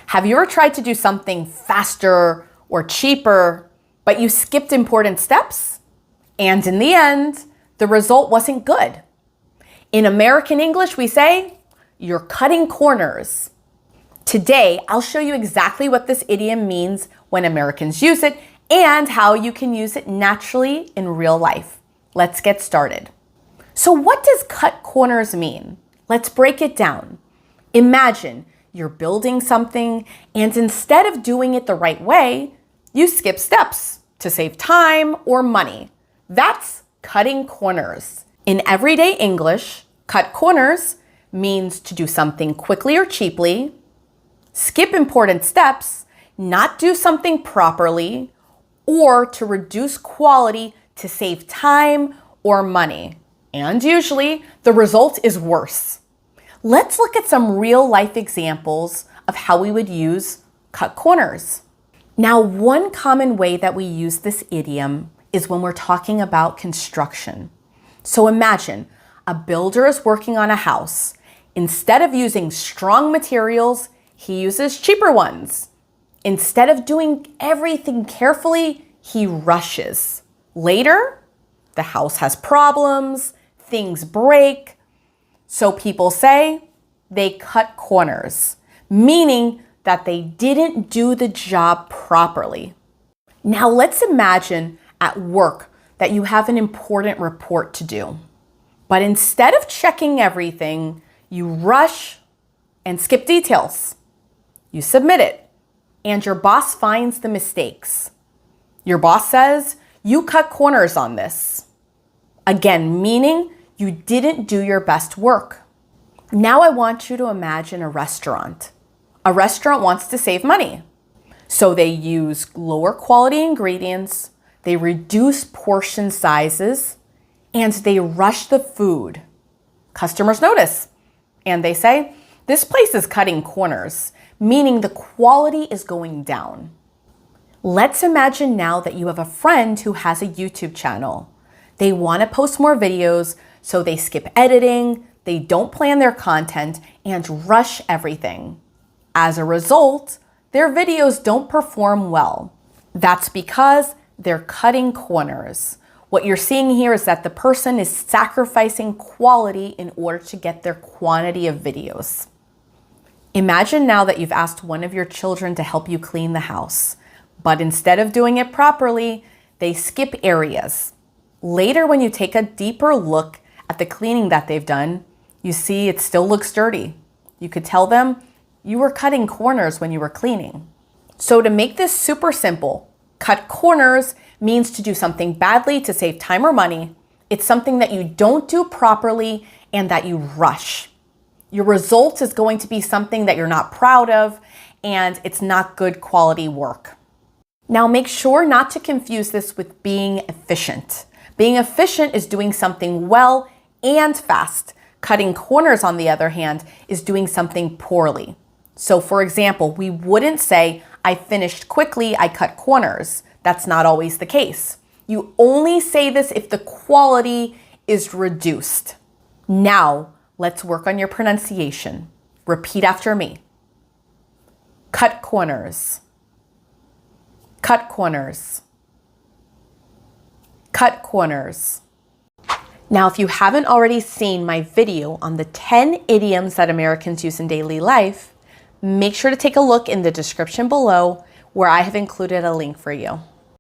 Have you ever tried to do something faster or cheaper, but you skipped important steps? And in the end, the result wasn't good. In American English, we say, you're cutting corners. Today, I'll show you exactly what this idiom means when Americans use it and how you can use it naturally in real life. Let's get started. So what does cut corners mean? Let's break it down. Imagine you're building something and instead of doing it the right way, you skip steps to save time or money. That's cutting corners. In everyday English, cut corners means to do something quickly or cheaply, skip important steps, not do something properly, or to reduce quality to save time or money. And usually, the result is worse. Let's look at some real-life examples of how we would use cut corners. Now, one common way that we use this idiom is when we're talking about construction. So imagine a builder is working on a house. Instead of using strong materials, he uses cheaper ones. Instead of doing everything carefully, he rushes. Later, the house has problems, things break. So people say they cut corners, meaning that they didn't do the job properly. Now let's imagine at work that you have an important report to do. But instead of checking everything, you rush and skip details. You submit it, and your boss finds the mistakes. Your boss says, you cut corners on this. Again, meaning you didn't do your best work. Now I want you to imagine a restaurant. A restaurant wants to save money. So they use lower quality ingredients, they reduce portion sizes, and they rush the food. Customers notice, and they say, this place is cutting corners, meaning the quality is going down. Let's imagine now that you have a friend who has a YouTube channel. They want to post more videos, so they skip editing, they don't plan their content, and rush everything. As a result, their videos don't perform well. That's because they're cutting corners. What you're seeing here is that the person is sacrificing quality in order to get their quantity of videos. Imagine now that you've asked one of your children to help you clean the house, but instead of doing it properly, they skip areas. Later, when you take a deeper look at the cleaning that they've done, you see it still looks dirty. You could tell them you were cutting corners when you were cleaning. So to make this super simple, cut corners means to do something badly to save time or money. It's something that you don't do properly and that you rush. Your result is going to be something that you're not proud of, and it's not good quality work. Now make sure not to confuse this with being efficient. Being efficient is doing something well and fast. Cutting corners, on the other hand, is doing something poorly. So for example, we wouldn't say, I finished quickly, I cut corners. That's not always the case. You only say this if the quality is reduced. Now, let's work on your pronunciation. Repeat after me. Cut corners. Cut corners. Cut corners. Now, if you haven't already seen my video on the 10 idioms that Americans use in daily life, make sure to take a look in the description below where I have included a link for you.